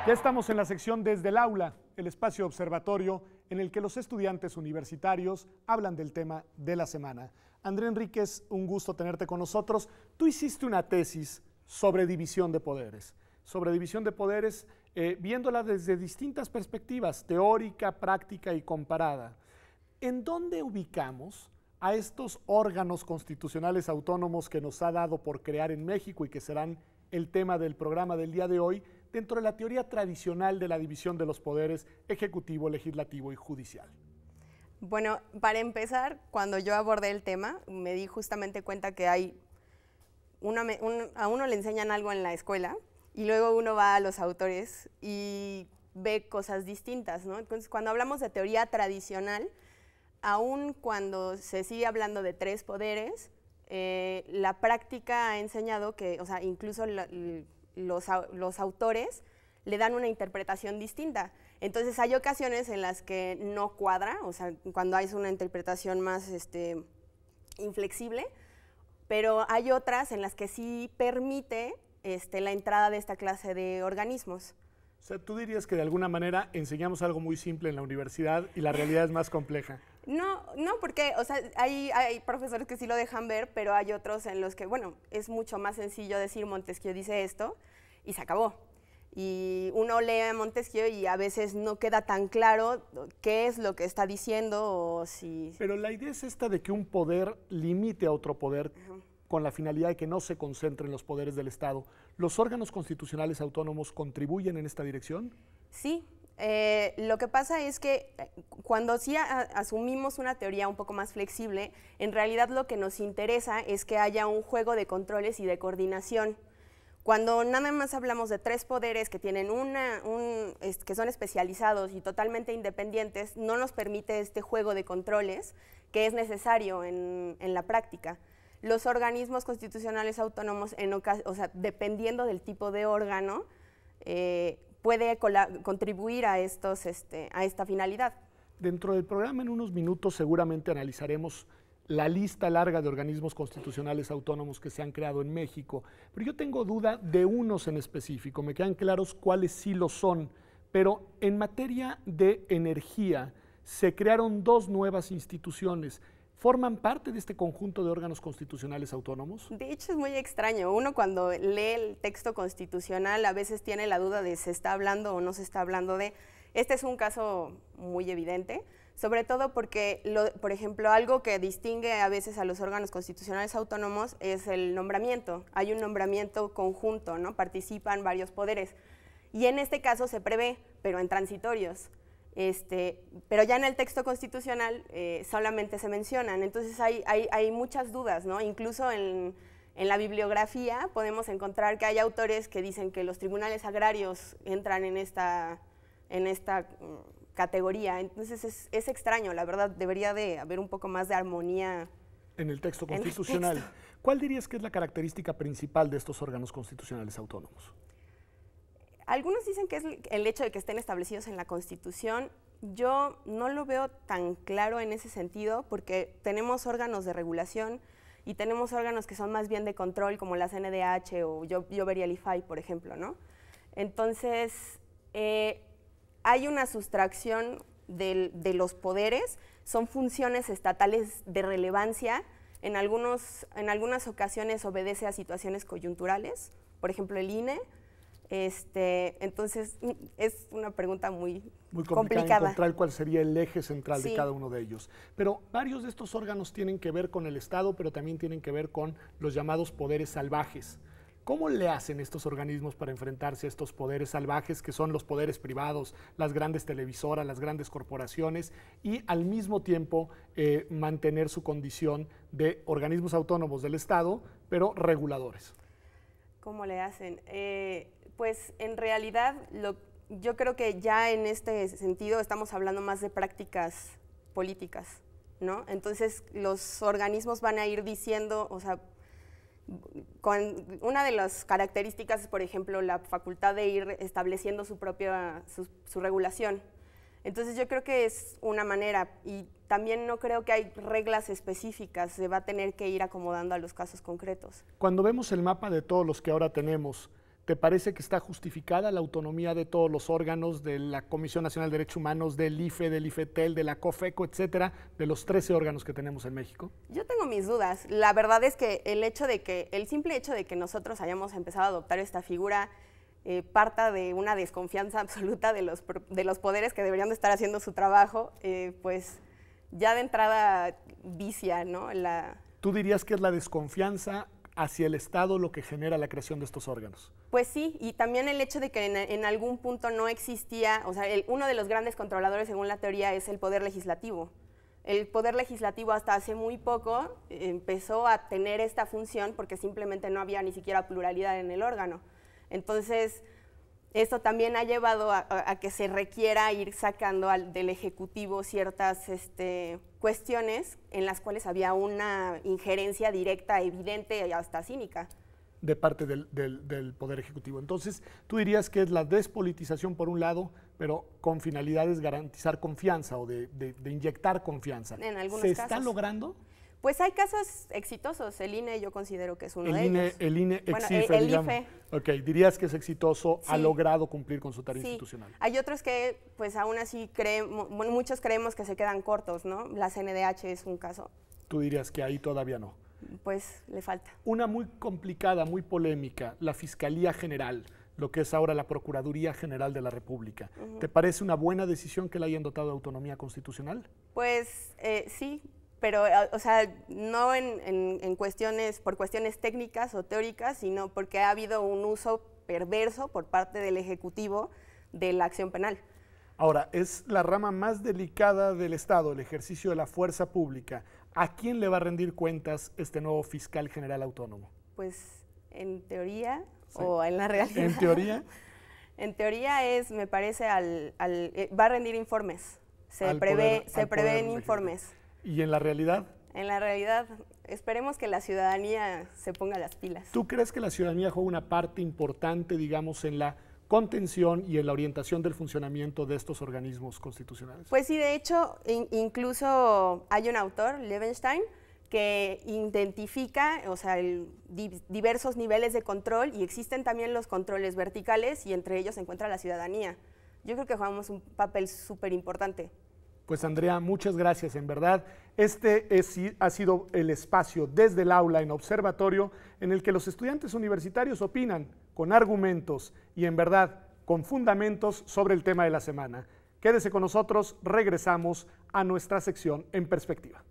Ya estamos en la sección Desde el Aula, el espacio observatorio en el que los estudiantes universitarios hablan del tema de la semana. André Enríquez, un gusto tenerte con nosotros. Tú hiciste una tesis sobre división de poderes. Viéndola desde distintas perspectivas, teórica, práctica y comparada. ¿En dónde ubicamos a estos órganos constitucionales autónomos que nos ha dado por crear en México y que serán el tema del programa del día de hoy, dentro de la teoría tradicional de la división de los poderes ejecutivo, legislativo y judicial? Bueno, para empezar, cuando yo abordé el tema, me di justamente cuenta que a uno le enseñan algo en la escuela y luego uno va a los autores y ve cosas distintas, ¿no? Entonces, cuando hablamos de teoría tradicional, aun cuando se sigue hablando de tres poderes, la práctica ha enseñado que, o sea, incluso los autores le dan una interpretación distinta. Entonces hay ocasiones en las que no cuadra, o sea, cuando hay una interpretación más inflexible, pero hay otras en las que sí permite la entrada de esta clase de organismos. O sea, tú dirías que de alguna manera enseñamos algo muy simple en la universidad y la realidad es más compleja. No, porque, o sea, hay profesores que sí lo dejan ver, pero hay otros en los que, bueno, es mucho más sencillo decir Montesquieu dice esto y se acabó. Y uno lee a Montesquieu y a veces no queda tan claro qué es lo que está diciendo o si... Pero la idea es esta de que un poder limite a otro poder con la finalidad de que no se concentren los poderes del Estado. ¿Los órganos constitucionales autónomos contribuyen en esta dirección? Sí. Lo que pasa es que cuando sí asumimos una teoría un poco más flexible, en realidad lo que nos interesa es que haya un juego de controles y de coordinación. Cuando nada más hablamos de tres poderes que tienen que son especializados y totalmente independientes, no nos permite este juego de controles que es necesario en la práctica. Los organismos constitucionales autónomos, o sea, dependiendo del tipo de órgano, puede contribuir a esta finalidad. Dentro del programa, en unos minutos, seguramente analizaremos la lista larga de organismos constitucionales autónomos que se han creado en México, pero yo tengo duda de unos en específico, me quedan claros cuáles sí lo son, pero en materia de energía se crearon dos nuevas instituciones. ¿Forman parte de este conjunto de órganos constitucionales autónomos? De hecho, es muy extraño. Uno cuando lee el texto constitucional a veces tiene la duda de si se está hablando o no se está hablando de... Este es un caso muy evidente, sobre todo porque, por ejemplo, algo que distingue a veces a los órganos constitucionales autónomos es el nombramiento. Hay un nombramiento conjunto, ¿no? Participan varios poderes. Y en este caso se prevé, pero en transitorios. Pero ya en el texto constitucional solamente se mencionan, entonces hay muchas dudas, ¿no? Incluso en la bibliografía podemos encontrar que hay autores que dicen que los tribunales agrarios entran en esta categoría, entonces es extraño, la verdad, debería de haber un poco más de armonía en el texto constitucional. ¿Cuál dirías que es la característica principal de estos órganos constitucionales autónomos? Algunos dicen que es el hecho de que estén establecidos en la Constitución. Yo no lo veo tan claro en ese sentido porque tenemos órganos de regulación y tenemos órganos que son más bien de control como la CNDH o yo vería el IFAI, por ejemplo, ¿no? Entonces, hay una sustracción de los poderes, son funciones estatales de relevancia, en algunas ocasiones obedece a situaciones coyunturales, por ejemplo el INE. Entonces es una pregunta muy complicada encontrar cuál sería el eje central de cada uno de ellos. Pero varios de estos órganos tienen que ver con el Estado, pero también tienen que ver con los llamados poderes salvajes. ¿Cómo le hacen estos organismos para enfrentarse a estos poderes salvajes que son los poderes privados, las grandes televisoras, las grandes corporaciones y al mismo tiempo mantener su condición de organismos autónomos del Estado, pero reguladores? ¿Cómo le hacen? Pues en realidad yo creo que ya en este sentido estamos hablando más de prácticas políticas, ¿no? Entonces los organismos van a ir diciendo, o sea, con una de las características es, por ejemplo, la facultad de ir estableciendo su regulación. Entonces yo creo que es una manera y también no creo que hay reglas específicas, se va a tener que ir acomodando a los casos concretos. Cuando vemos el mapa de todos los que ahora tenemos, ¿Te parece que está justificada la autonomía de todos los órganos, de la Comisión Nacional de Derechos Humanos, del IFE, del IFETEL, de la COFECO, etcétera, de los 13 órganos que tenemos en México? Yo tengo mis dudas. La verdad es que el simple hecho de que nosotros hayamos empezado a adoptar esta figura parta de una desconfianza absoluta de los poderes que deberían de estar haciendo su trabajo, pues ya de entrada vicia, ¿no? ¿Tú dirías que es la desconfianza hacia el Estado lo que genera la creación de estos órganos? Pues sí, y también el hecho de que en algún punto no existía, o sea, uno de los grandes controladores según la teoría es el poder legislativo. El poder legislativo hasta hace muy poco empezó a tener esta función porque simplemente no había ni siquiera pluralidad en el órgano. Entonces, esto también ha llevado a que se requiera ir sacando del Ejecutivo ciertas cuestiones en las cuales había una injerencia directa, evidente y hasta cínica. De parte del Poder Ejecutivo. Entonces, tú dirías que es la despolitización por un lado, pero con finalidades garantizar confianza o de inyectar confianza. En algunos casos. ¿Se está logrando? Pues hay casos exitosos. El INE yo considero que es uno de ellos. El INE bueno, exife, el digamos. IFE. Ok, dirías que es exitoso, Sí. ha logrado cumplir con su tarea Sí. institucional. Hay otros que, pues aún así, muchos creemos que se quedan cortos, ¿no? La CNDH es un caso. Tú dirías que ahí todavía no. Pues le falta. Una muy complicada, muy polémica, la Fiscalía General, lo que es ahora la Procuraduría General de la República. ¿Te parece una buena decisión que le hayan dotado de autonomía constitucional? Pues sí, pero o sea, no por cuestiones técnicas o teóricas, sino porque ha habido un uso perverso por parte del Ejecutivo de la acción penal. Ahora, es la rama más delicada del Estado, el ejercicio de la fuerza pública. ¿A quién le va a rendir cuentas este nuevo fiscal general autónomo? Pues en teoría Sí. o en la realidad. ¿En teoría? En teoría va a rendir informes. Se prevén informes. ¿Y en la realidad? En la realidad, esperemos que la ciudadanía se ponga las pilas. ¿Tú crees que la ciudadanía juega una parte importante, digamos, en la contención y en la orientación del funcionamiento de estos organismos constitucionales? Pues sí, de hecho, incluso hay un autor, Levenstein, que identifica, o sea, diversos niveles de control y existen también los controles verticales y entre ellos se encuentra la ciudadanía. Yo creo que jugamos un papel súper importante. Pues Andrea, muchas gracias, en verdad. Ha sido el espacio desde el aula en Observatorio en el que los estudiantes universitarios opinan con argumentos y en verdad con fundamentos sobre el tema de la semana. Quédese con nosotros, regresamos a nuestra sección En Perspectiva.